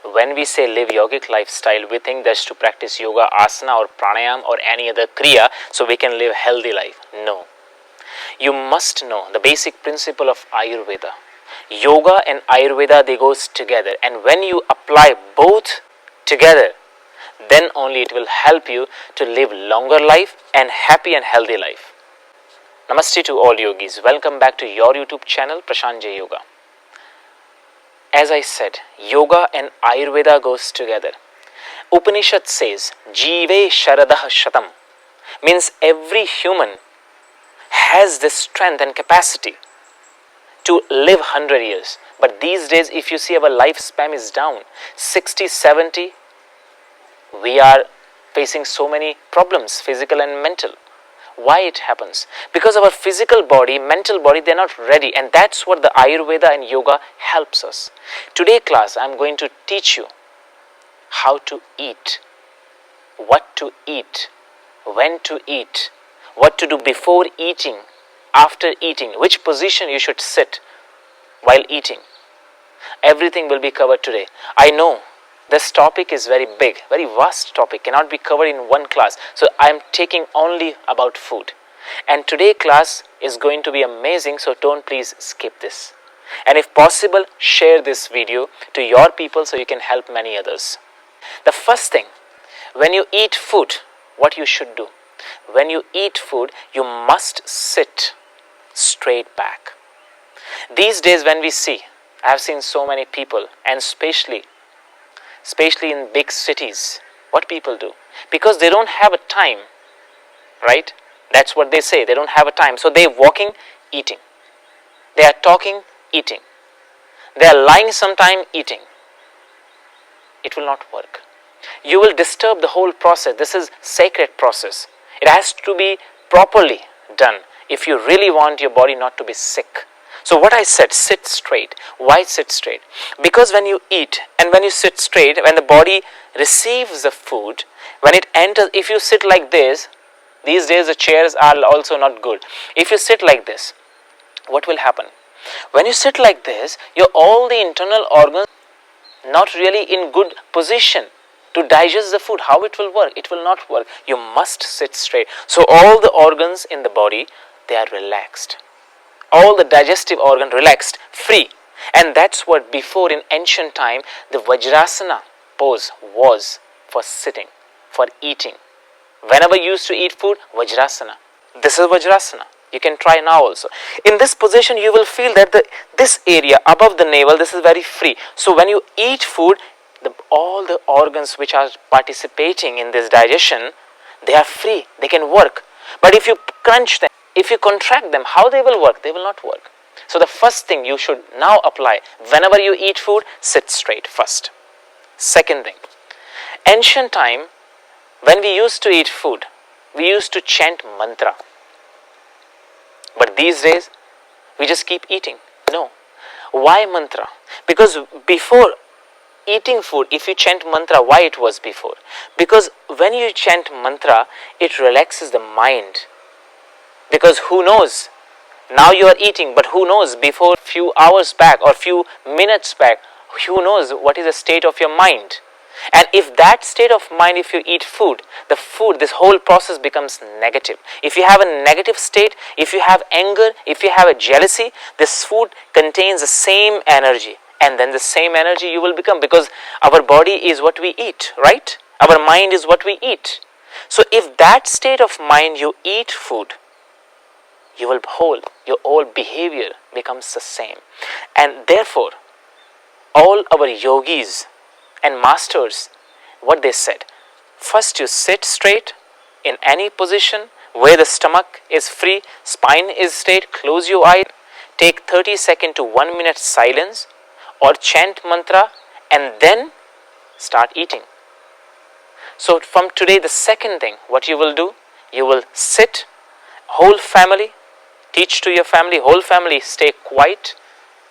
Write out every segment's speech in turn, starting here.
When we say live yogic lifestyle, we think that's to practice yoga, asana or pranayam or any other kriya so we can live healthy life. No. You must know the basic principle of Ayurveda. Yoga and Ayurveda, they goes together, and when you apply both together, then only it will help you to live longer life and happy and healthy life. Namaste to all yogis. Welcome back to your YouTube channel, Prashant Yoga. As I said, yoga and Ayurveda goes together. Upanishad says, Jive Sharadah Shatam, means every human has this strength and capacity to live 100 years. But these days, if you see, our lifespan is down. 60, 70, we are facing so many problems, physical and mental. Why it happens? Because our physical body, mental body, they are not ready, and that's what the Ayurveda and yoga helps us. Today class, I am going to teach you how to eat, what to eat, when to eat, what to do before eating, after eating, which position you should sit while eating. Everything will be covered today. I know this topic is very big, very vast topic, cannot be covered in one class. So I am taking only about food. And today class is going to be amazing, so don't please skip this. And if possible, share this video to your people so you can help many others. The first thing, when you eat food, what you should do? When you eat food, you must sit straight back. These days when we see, I have seen so many people, and especially in big cities, what people do? Because they don't have a time, right? That's what they say, they don't have a time. So they are walking, eating. They are talking, eating. They are lying sometime, eating. It will not work. You will disturb the whole process. This is sacred process. It has to be properly done if you really want your body not to be sick. So what I said, sit straight. Why sit straight? Because when you eat and when you sit straight, when the body receives the food, when it enters, if you sit like this, these days the chairs are also not good. If you sit like this, what will happen? When you sit like this, all the internal organs not really in good position to digest the food. How it will work? It will not work. You must sit straight. So all the organs in the body, they are relaxed. All the digestive organ relaxed, free. And that's what before in ancient time, the Vajrasana pose was for sitting, for eating. Whenever you used to eat food, Vajrasana. This is Vajrasana. You can try now also. In this position, you will feel that this area above the navel, this is very free. So when you eat food, all the organs which are participating in this digestion, they are free, they can work. But if you crunch them, if you contract them, how they will work? They will not work. So the first thing you should now apply, whenever you eat food, sit straight first. Second thing, ancient time, when we used to eat food, we used to chant mantra. But these days, we just keep eating. No. Why mantra? Because before eating food, if you chant mantra, why it was before? Because when you chant mantra, it relaxes the mind. Because who knows, now you are eating, but who knows, before few hours back or few minutes back, who knows what is the state of your mind. And if that state of mind, if you eat food, this whole process becomes negative. If you have a negative state, if you have anger, if you have a jealousy, this food contains the same energy. And then the same energy you will become, because our body is what we eat, right? Our mind is what we eat. So if that state of mind you eat food, your whole behavior becomes the same. And therefore, all our yogis and masters, what they said, first you sit straight in any position where the stomach is free, spine is straight, close your eyes, take 30 seconds to 1 minute silence or chant mantra, and then start eating. So from today, the second thing, what you will do, you will sit, whole family, teach to your family, whole family stay quiet,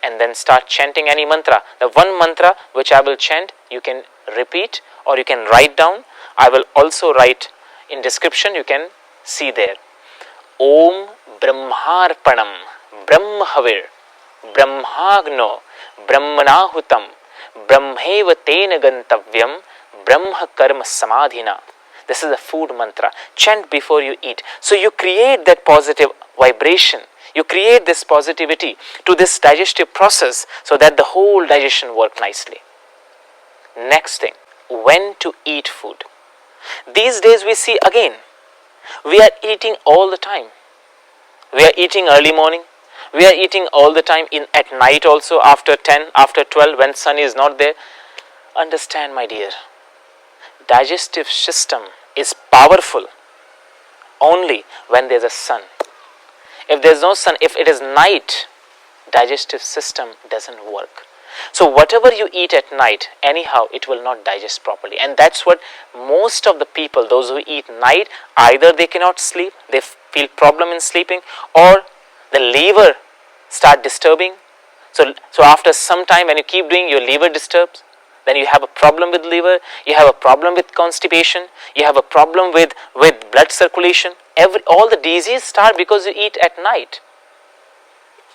and then start chanting any mantra. The one mantra which I will chant, you can repeat or you can write down. I will also write in description, you can see there. Om BRAHMARPANAM, BRAHMAVIR, BRAHMAGNOO, BRAHMANAHUTAM, BRAHMAIVTENA GANTAVYAM BRAHMAKARMA SAMADHINA. This is a food mantra. Chant before you eat. So you create that positive vibration. You create this positivity to this digestive process so that the whole digestion works nicely. Next thing, when to eat food. These days we see again, we are eating all the time. We are eating early morning. We are eating all the time at night also, after 10, after 12, when sun is not there. Understand, my dear, digestive system is powerful only when there is a sun. If there is no sun, if it is night, digestive system doesn't work. So whatever you eat at night, anyhow, it will not digest properly. And that's what most of the people, those who eat night, either they cannot sleep, they feel problem in sleeping, or the liver start disturbing. So after some time, when you keep doing, your liver disturbs. Then you have a problem with liver, you have a problem with constipation, you have a problem with blood circulation. All the diseases start because you eat at night.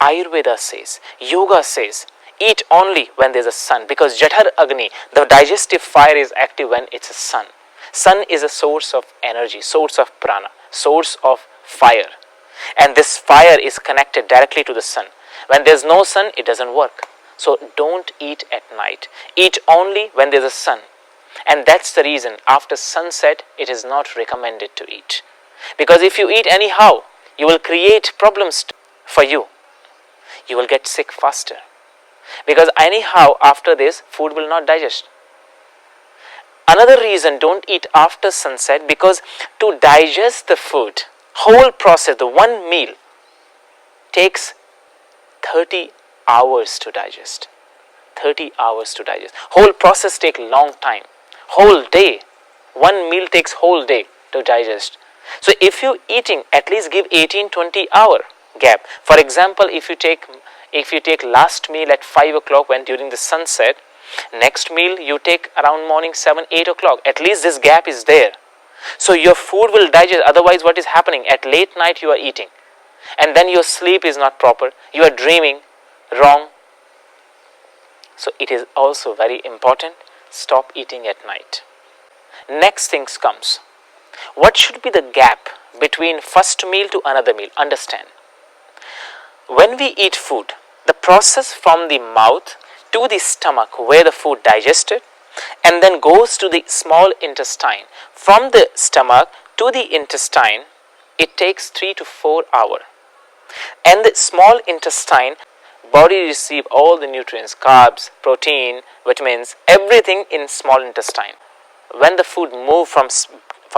Ayurveda says, yoga says, eat only when there is a sun, because Jathar Agni, the digestive fire, is active when it's a sun. Sun is a source of energy, source of prana, source of fire. And this fire is connected directly to the sun. When there's no sun, it doesn't work. So don't eat at night. Eat only when there's a sun. And that's the reason after sunset, it is not recommended to eat. Because if you eat anyhow, you will create problems for you. You will get sick faster. Because anyhow, after this, food will not digest. Another reason, don't eat after sunset, because to digest the food, whole process, the one meal, takes 30 hours to digest. 30 hours to digest. Whole process takes long time. Whole day. One meal takes whole day to digest. So if you eating, at least give 18-20 hour gap. For example, if you take last meal at 5 o'clock when during the sunset, next meal you take around morning 7-8 o'clock. At least this gap is there. So your food will digest. Otherwise, what is happening? At late night you are eating. And then your sleep is not proper. You are dreaming wrong. So it is also very important. Stop eating at night. Next things comes. What should be the gap between first meal to another meal? Understand. When we eat food, the process from the mouth to the stomach where the food digested, and then goes to the small intestine. From the stomach to the intestine, it takes 3 to 4 hours. And the small intestine, body receive all the nutrients, carbs, protein, vitamins, everything in small intestine. When the food move from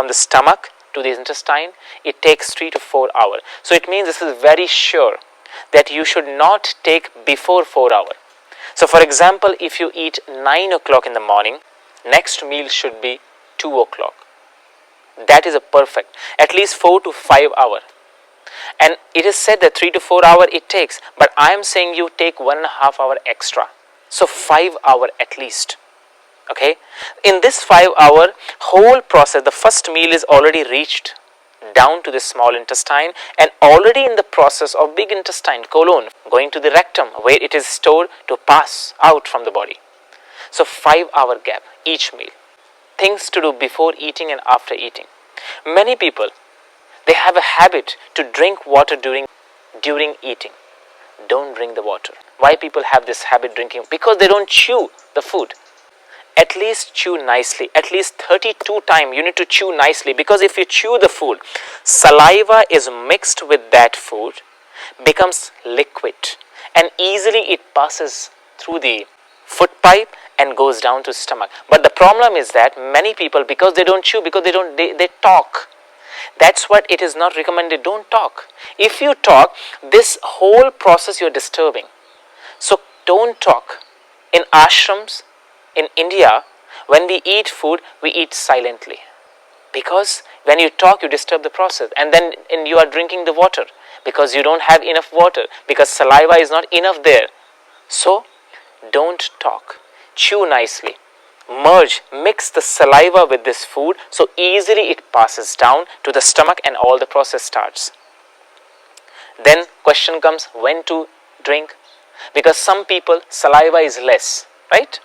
the stomach to the intestine, it takes 3 to 4 hours. So it means this is very sure that you should not take before 4 hours. So for example, if you eat 9 o'clock in the morning, next meal should be 2 o'clock. That is a perfect, at least 4 to 5 hours. And it is said that 3 to 4 hours it takes, but I am saying you take 1.5 hours extra. So 5 hours at least. Okay. In this 5 hour whole process, the first meal is already reached down to the small intestine and already in the process of big intestine, colon, going to the rectum where it is stored to pass out from the body. So 5 hour gap each meal. Things to do before eating and after eating. Many people, they have a habit to drink water during eating. Don't drink the water. Why people have this habit drinking? Because they don't chew the food. At least chew nicely. At least 32 times you need to chew nicely, because if you chew the food, saliva is mixed with that food, becomes liquid, and easily it passes through the food pipe and goes down to stomach. But the problem is that many people, because they don't chew, because they talk. That's what it is not recommended. Don't talk. If you talk, this whole process you're disturbing. So don't talk. In ashrams, in India, when we eat food, we eat silently. Because when you talk, you disturb the process. And then you are drinking the water because you don't have enough water, because saliva is not enough there. So don't talk. Chew nicely. Merge, mix the saliva with this food, so easily it passes down to the stomach and all the process starts. Then question comes, when to drink? Because some people, saliva is less, right?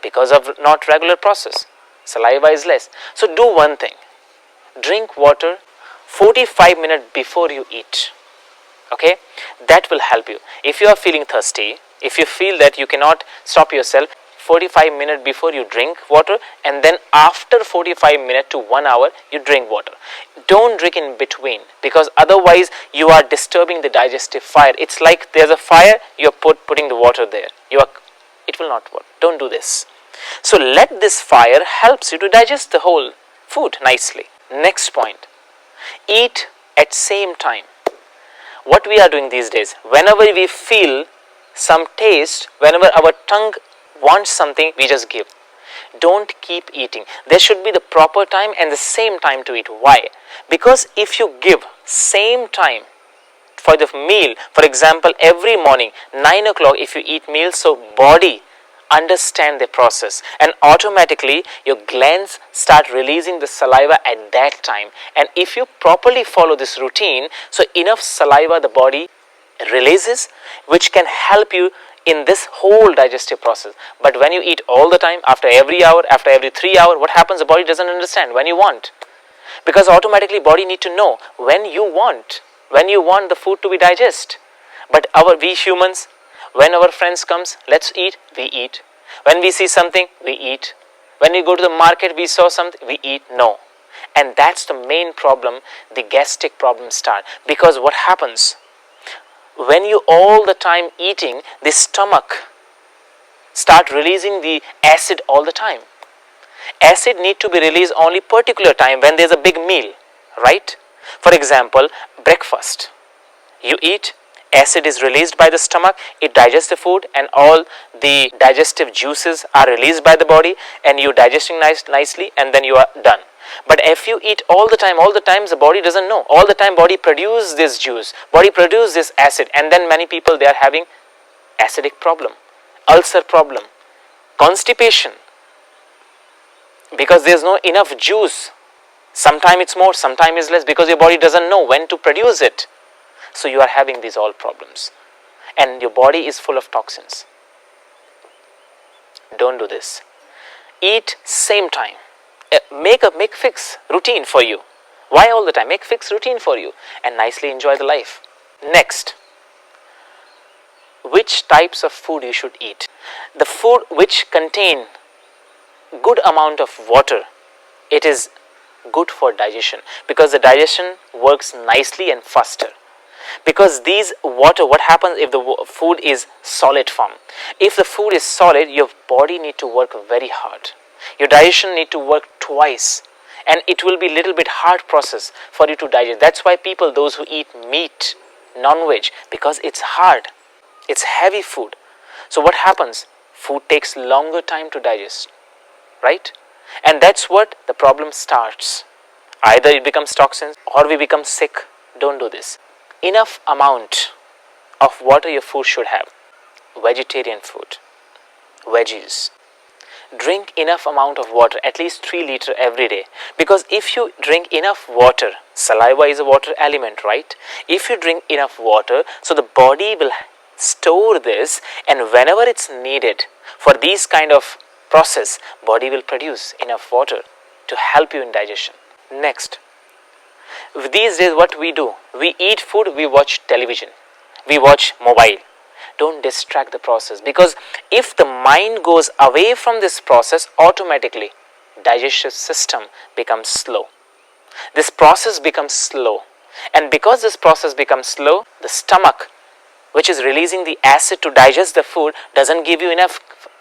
because of not regular process. Saliva is less. So do one thing, drink water 45 minutes before you eat. Okay, that will help you. If you are feeling thirsty, if you feel that you cannot stop yourself, 45 minutes before you drink water, and then after 45 minutes to 1 hour you drink water. Don't drink in between, because otherwise you are disturbing the digestive fire. It's like there's a fire, you're putting the water there. It will not work. Don't do this. So let this fire helps you to digest the whole food nicely. Next point, eat at same time. What we are doing these days, whenever we feel some taste, whenever our tongue wants something, we just give. Don't keep eating. There should be the proper time and the same time to eat. Why? Because if you give same time for the meal, for example, every morning 9 o'clock if you eat meals, so body understand the process and automatically your glands start releasing the saliva at that time. And if you properly follow this routine, so enough saliva the body releases, which can help you in this whole digestive process. But when you eat all the time, after every hour, after every 3 hours, what happens? The body doesn't understand when you want, because automatically body need to know when you want the food to be digested. But we humans, when our friends comes, let's eat, we eat. When we see something, we eat. When we go to the market, we saw something, we eat. No. And that's the main problem, the gastric problem start. Because what happens? When you all the time eating, the stomach start releasing the acid all the time. Acid need to be released only particular time when there's a big meal, right? For example, breakfast. You eat, acid is released by the stomach, it digests the food and all the digestive juices are released by the body and you digesting nicely and then you are done. But if you eat all the time, the body doesn't know. All the time body produces this juice, body produces this acid, and then many people they are having acidic problem, ulcer problem, constipation, because there's no enough juice. Sometimes it's more, sometimes it's less, because your body doesn't know when to produce it. So you are having these all problems and your body is full of toxins. Don't do this. Eat same time. Make fix routine for you. Why all the time? Make fix routine for you and nicely enjoy the life. Next, which types of food you should eat? The food which contain good amount of water, it is good for digestion, because the digestion works nicely and faster. Because these water, what happens if the food is solid form? If the food is solid, your body need to work very hard. Your digestion need to work twice and it will be little bit hard process for you to digest. That's why people, those who eat meat, non-veg, because it's hard, it's heavy food. So what happens? Food takes longer time to digest, right? And that's what the problem starts. Either it becomes toxins or we become sick. Don't do this. Enough amount of water your food should have. Vegetarian food, veggies. Drink enough amount of water, at least 3 liters every day. Because if you drink enough water, saliva is a water element, right? If you drink enough water, so the body will store this, and whenever it's needed for these kind of process, body will produce enough water to help you in digestion. Next, these days what we do, we eat food, we watch television, we watch mobile. Don't distract the process, because if the mind goes away from this process, automatically digestive system becomes slow. This process becomes slow, and because this process becomes slow, the stomach, which is releasing the acid to digest the food, doesn't give you enough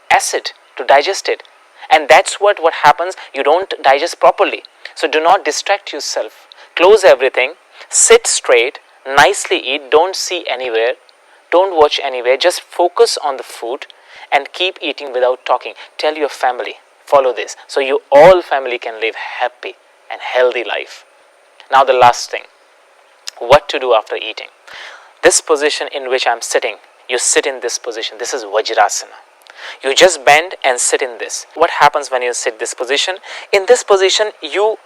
acid to digest it, and that's what happens. You don't digest properly. So do not distract yourself. Close everything, sit straight, nicely eat, don't see anywhere, don't watch anywhere, just focus on the food and keep eating without talking. Tell your family, follow this, so you all family can live happy and healthy life. Now the last thing, what to do after eating. This position in which I am sitting, you sit in this position. This is Vajrasana. You just bend and sit in this. What happens when you sit this position? In this position, you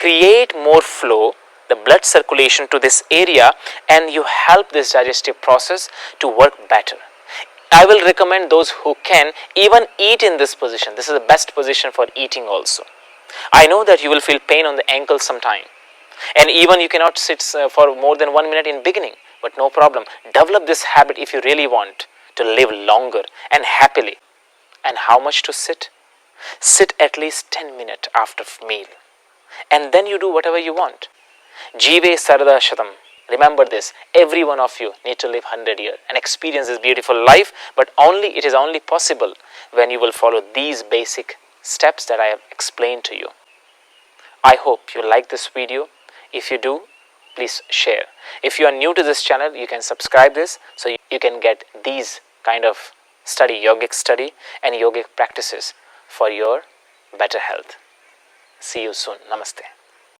create more flow, the blood circulation to this area, and you help this digestive process to work better. I will recommend those who can even eat in this position. This is the best position for eating also. I know that you will feel pain on the ankle sometime, and even you cannot sit for more than 1 minute in beginning, but no problem. Develop this habit if you really want to live longer and happily. And how much to sit? Sit at least 10 minutes after meal, and then you do whatever you want. Jive Sarada Shatam. Remember this, every one of you need to live 100 years and experience this beautiful life, but it is only possible when you will follow these basic steps that I have explained to you. I hope you like this video. If you do, please share. If you are new to this channel, you can subscribe this so you can get these kind of yogic study and yogic practices for your better health. See you soon. Namaste.